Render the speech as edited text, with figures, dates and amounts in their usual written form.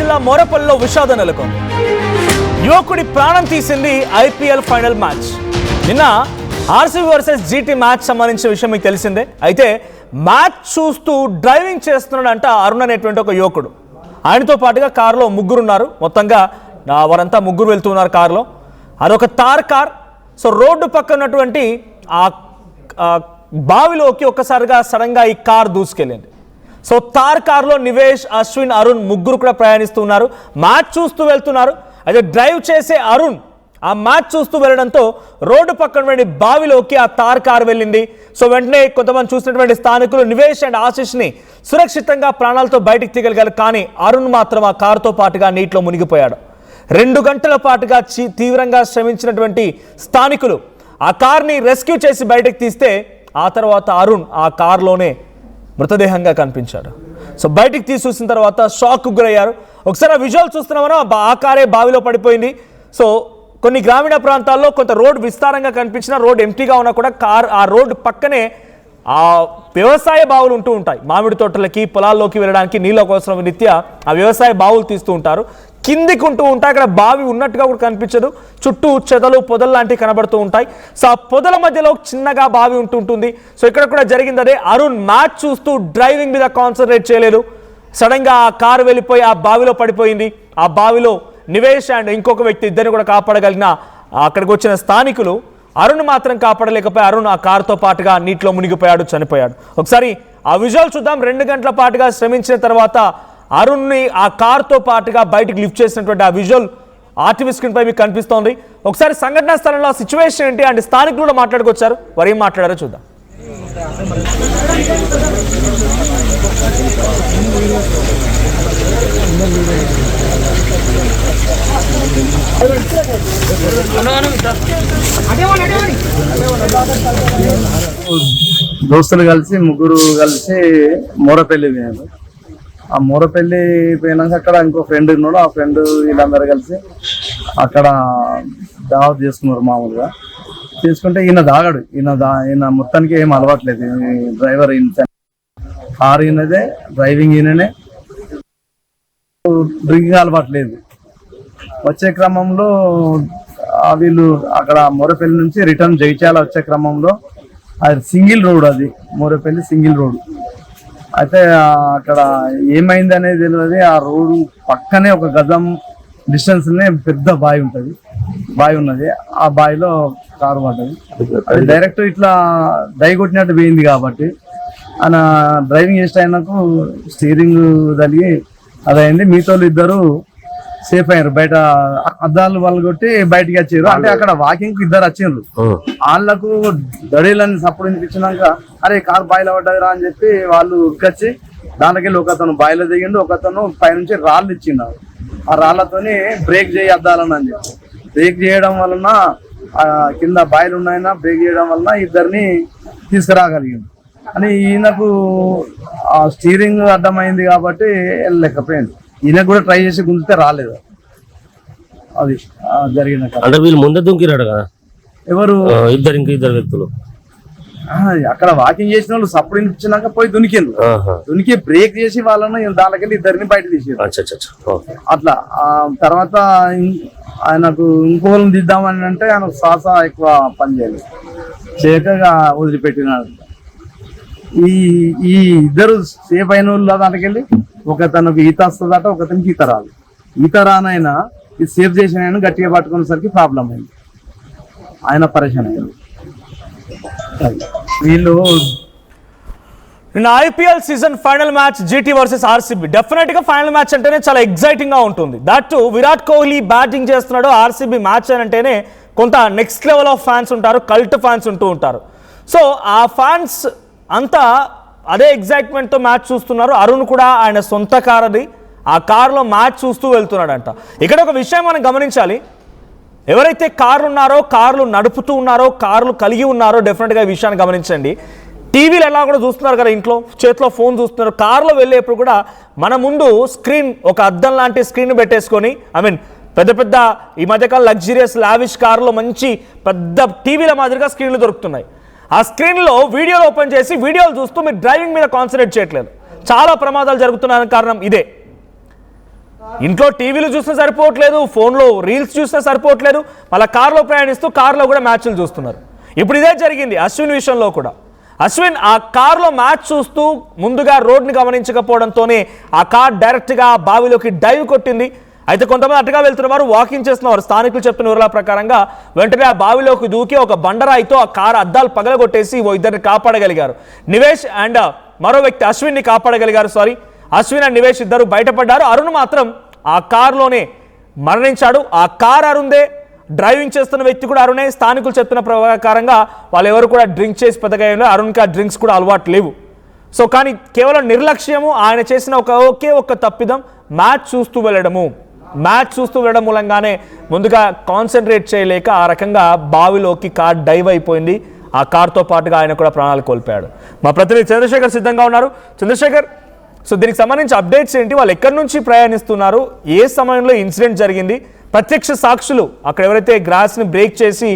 జిల్లా మోరపల్లిలో విషాదం నెలకొంది. యువకుడి ప్రాణం తీసింది ఐపీఎల్ ఫైనల్ మ్యాచ్. నిన్న ఆర్సీబీ వర్సెస్ జీటీ మ్యాచ్ సంబంధించిన విషయం మీకు తెలిసిందే. అయితే మ్యాచ్ చూస్తూ డ్రైవింగ్ చేస్తున్నాడంట అరుణ్ అనేటువంటి ఒక యువకుడు. ఆయనతో పాటుగా కారులో ముగ్గురు ఉన్నారు. మొత్తంగా వారంతా ముగ్గురు వెళ్తున్నారు కారులో. అదొక తార్ కార్. సో రోడ్డు పక్కన ఉన్నటువంటి ఆ బావిలోకి ఒక్కసారిగా సడన్గా ఈ కార్ దూసుకెళ్ళింది. సో తార్ కార్లో నివేష్, అశ్విన్, అరుణ్ ముగ్గురు కూడా ప్రయాణిస్తూ ఉన్నారు. మ్యాచ్ చూస్తూ వెళ్తున్నారు. అయితే డ్రైవ్ చేసే అరుణ్ ఆ మ్యాచ్ చూస్తూ వెళ్ళడంతో రోడ్డు పక్కన బావిలోకి ఆ తార్ కార్ వెళ్ళింది. సో వెంటనే కొంతమంది చూసినటువంటి స్థానికులు నివేష్ అండ్ ఆశిష్ని సురక్షితంగా ప్రాణాలతో బయటికి తీయగలిగారు. కానీ అరుణ్ మాత్రం ఆ కారుతో పాటుగా నీటిలో మునిగిపోయాడు. 2 గంటల పాటుగా తీవ్రంగా శ్రమించినటువంటి స్థానికులు ఆ కార్ని రెస్క్యూ చేసి బయటకు తీస్తే ఆ తర్వాత అరుణ్ ఆ కారులోనే మృతదేహంగా కనిపించాడు. సో బయటికి తీసి చూసిన తర్వాత షాక్ గురయ్యారు. ఒకసారి ఆ విజువల్ చూస్తున్నామో ఆ కారే బావిలో పడిపోయింది. సో కొన్ని గ్రామీణ ప్రాంతాల్లో కొంత రోడ్ విస్తారంగా కనిపించిన రోడ్ ఎంటీగా ఉన్నా కూడా ఆ రోడ్డు పక్కనే ఆ వ్యవసాయ బావులు ఉంటూ ఉంటాయి. మామిడి తోటలకి, పొలాల్లోకి వెళ్ళడానికి నీళ్ళ కోసం నిత్య ఆ వ్యవసాయ బావులు తీస్తూ ఉంటారు. కిందికి ఉంటూ ఉంటాయి. అక్కడ బావి ఉన్నట్టుగా కూడా కనిపించదు. చుట్టూ చెదలు, పొదలు లాంటివి కనబడుతూ ఉంటాయి. సో ఆ పొదల మధ్యలో చిన్నగా బావి ఉంటుంటుంది. సో ఇక్కడ కూడా జరిగింది అదే. అరుణ్ మ్యాచ్ చూస్తూ డ్రైవింగ్ మీద కాన్సన్ట్రేట్ చేయలేదు. సడన్గా ఆ కారు వెళ్ళిపోయి ఆ బావిలో పడిపోయింది. ఆ బావిలో నివేష్ అండ్ ఇంకొక వ్యక్తి ఇద్దరిని కూడా కాపాడగలిగిన అక్కడికి వచ్చిన స్థానికులు అరుణ్ మాత్రం కాపాడలేకపోయి అరుణ్ ఆ కారుతో పాటుగా నీటిలో మునిగిపోయాడు, చనిపోయాడు. ఒకసారి ఆ విజువల్ చూద్దాం. 2 గంటల పాటుగా శ్రమించిన తర్వాత అరుణ్ని ఆ కారుతో పాటుగా బయటికి లిఫ్ట్ చేసినటువంటి ఆ విజువల్ ఆర్టీవీ స్క్రీన్ పై మీకు కనిపిస్తోంది. ఒకసారి సంఘటనా స్థలంలో సిచ్యువేషన్ ఏంటి అంటే స్థానికులు కూడా మాట్లాడుకొచ్చారు. వారు ఏం మాట్లాడారో చూద్దాం. దోస్తులు కలిసి ముగ్గురు కలిసి మోరపల్లి పోయారు. ఆ మోరపల్లి పోయినాక అక్కడ ఇంకో ఫ్రెండ్ ఉన్నాడు. ఆ ఫ్రెండ్ వీళ్ళందరూ కలిసి అక్కడ దావత్ చేసుకున్నారు. మామూలుగా చేసుకుంటే ఈయన దాగాడు. ఈయన మొత్తానికి ఏం అలవాట్లేదు. డ్రైవర్ ఈయన, కారు ఈయనదే, డ్రైవింగ్ ఈయననే, డ్రింకింగ్ అలవాట్లేదు. వచ్చే క్రమంలో వీళ్ళు అక్కడ మోరపల్లి నుంచి రిటర్న్ జగిత్యాల వచ్చే క్రమంలో అది సింగిల్ రోడ్, అది మోరపల్లి సింగిల్ రోడ్. అయితే అక్కడ ఏమైంది అనేది తెలియదు. ఆ రోడ్డు పక్కనే ఒక గజం డిస్టెన్స్లోనే పెద్ద బావి ఉంటుంది. బావి ఉన్నది. ఆ బావిలో కారు పడ్డది. అది డైరెక్ట్ ఇట్లా డై కొట్టినట్టు పోయింది కాబట్టి ఆయన డ్రైవింగ్ చేసే ఆయనకు స్టీరింగ్ తగిలి అదైంది. మిగతా ఇద్దరు సేఫ్ అయ్యారు. బయట అద్దాలు వాళ్ళు కొట్టి బయటికి వచ్చారు. అంటే అక్కడ వాకింగ్ ఇద్దరు వచ్చిండ్రు. వాళ్ళకు దడీలని సప్పుడు ఇచ్చినాక అరే కారు బాయిలో పడ్డదిరా అని చెప్పి వాళ్ళు ఉరికొచ్చి దానికెళ్ళి ఒకతను బాయిలో దిగిండు, ఒకతను పైనుంచి రాళ్ళు ఇచ్చిండు. ఆ రాళ్లతోని బ్రేక్ చేయి అద్దాలని అని చెప్పి బ్రేక్ చేయడం వలన కింద బాయిలు ఉన్నాయన్నా బ్రేక్ చేయడం వలన ఇద్దరిని తీసుకురాగలిగింది. అని ఈయనకు ఆ స్టీరింగ్ అడ్డమైంది కాబట్టి వెళ్ళలేకపోయింది. ఈయన కూడా ట్రై చేసి గుంజితే రాలేదు. అది జరిగిన అంటే వీళ్ళు ముందే దుంకిరాడు కదా ఎవరు ఇద్దరు వ్యక్తులు అక్కడ వాకింగ్ చేసిన వాళ్ళు సప్పుడు ఇచ్చినాక పోయి దునికిండ్రు. దునికి బ్రేక్ చేసి వాళ్ళను దానికెళ్ళి ఇద్దరిని బయట తీసారు. అట్లా తర్వాత ఆయనకు ఇంకోళ్ళని దిద్దామని అంటే ఆయన శ్వాస ఎక్కువ పని చేయలేదు, చేయక వదిలిపెట్టినాడు. ఈ ఇద్దరు సేఫ్ అయిన వాళ్ళు దానికెళ్ళి ఒకతనకు ఈత వస్తుందట, ఒకతనికి ఈత రాదు. ఈత రానైనా ఇది సేఫ్ చేసిన ఆయన గట్టిగా పట్టుకునేసరికి ప్రాబ్లం అయింది. ఆయన పరేషాన్ అయ్యారు. వీళ్ళు నిన్న IPL season final match GT versus RCB. Definite గా ఫైనల్ మ్యాచ్ అంటేనే చాలా ఎగ్జైటింగ్ గా ఉంటుంది. దట్ విరాట్ కోహ్లీ బ్యాటింగ్ చేస్తున్నాడు. ఆర్సీబీ మ్యాచ్ అంటేనే కొంత నెక్స్ట్ లెవెల్ ఆఫ్ ఫ్యాన్స్ ఉంటారు, కల్ట్ ఫ్యాన్స్ ఉంటూ ఉంటారు. సో ఆ ఫ్యాన్స్ అంతా అదే ఎగ్జైట్మెంట్తో మ్యాచ్ చూస్తున్నారు. అరుణ్ కూడా ఆయన సొంత కార్ అది, ఆ కారులో మ్యాచ్ చూస్తూ వెళ్తున్నాడంట. ఇక్కడ ఒక విషయం మనం గమనించాలి. ఎవరైతే కార్లు ఉన్నారో, కార్లు నడుపుతూ ఉన్నారో, కార్లు కలిగి ఉన్నారో డెఫినెట్గా ఈ విషయాన్ని గమనించండి. టీవీలు ఎలా కూడా చూస్తున్నారు కదా, ఇంట్లో చేతిలో ఫోన్ చూస్తున్నారు. కారులో వెళ్ళేప్పుడు కూడా మన ముందు స్క్రీన్, ఒక అద్దం లాంటి స్క్రీన్ పెట్టేసుకొని, పెద్ద పెద్ద ఈ మధ్యకాలం లగ్జరియస్ లావిష్ కారులో మంచి పెద్ద టీవీల మాదిరిగా స్క్రీన్లు దొరుకుతున్నాయి. ఆ స్క్రీన్లో వీడియోలు ఓపెన్ చేసి వీడియోలు చూస్తూ మీరు డ్రైవింగ్ మీద కాన్సన్ట్రేట్ చేయట్లేదు. చాలా ప్రమాదాలు జరుగుతున్న కారణం ఇదే. ఇంట్లో టీవీలు చూస్తే సరిపోవట్లేదు, ఫోన్లో రీల్స్ చూస్తే సరిపోవట్లేదు, మళ్ళీ కార్లో ప్రయాణిస్తూ కార్లో కూడా మ్యాచ్లు చూస్తున్నారు. ఇప్పుడు ఇదే జరిగింది అశ్విన్ విషయంలో కూడా. అశ్విన్ ఆ కార్లో మ్యాచ్ చూస్తూ ముందుగా రోడ్ని గమనించకపోవడంతోనే ఆ కార్ డైరెక్ట్గా బావిలోకి డైవ్ కొట్టింది. అయితే కొంతమంది అటుగా వెళ్తున్నవారు వాకింగ్ చేస్తున్నవారు స్థానికులు చెప్పిన వివరాల ప్రకారంగా వెంటనే ఆ బావిలోకి దూకి ఒక బండరాయితో ఆ కారు అద్దాలు పగలగొట్టేసి ఇద్దరిని కాపాడగలిగారు. నివేష్ అండ్ మరో వ్యక్తి అశ్విన్ని కాపాడగలిగారు. అశ్విన్ అండ్ నివేష్ ఇద్దరు బయటపడ్డారు. అరుణ్ మాత్రం ఆ కారులోనే మరణించాడు. ఆ కార్ అరుణ్దే, డ్రైవింగ్ చేస్తున్న వ్యక్తి కూడా అరుణే. స్థానికులు చెప్తున్న ప్రకారంగా వాళ్ళు ఎవరు కూడా డ్రింక్ చేసి పెద్దగా అరుణ్కి ఆ డ్రింక్స్ కూడా అలవాటు లేవు. కానీ కేవలం నిర్లక్ష్యము, ఆయన చేసిన ఒకే ఒక్క తప్పిదం మ్యాచ్ చూస్తూ వెళ్ళడం మూలంగానే ముందుగా కాన్సన్ట్రేట్ చేయలేక ఆ రకంగా బావిలోకి కార్ డైవ్ అయిపోయింది. ఆ కార్తో పాటుగా ఆయన కూడా ప్రాణాలు కోల్పోయాడు. మా ప్రతినిధి చంద్రశేఖర్ సిద్ధంగా ఉన్నారు. చంద్రశేఖర్, దీనికి సంబంధించి అప్డేట్స్ ఏంటి? వాళ్ళు ఎక్కడి నుంచి ప్రయాణిస్తున్నారు? ఏ సమయంలో ఇన్సిడెంట్ జరిగింది? ప్రత్యక్ష సాక్షులు అక్కడ ఎవరైతే గ్రాస్ని బ్రేక్ చేసి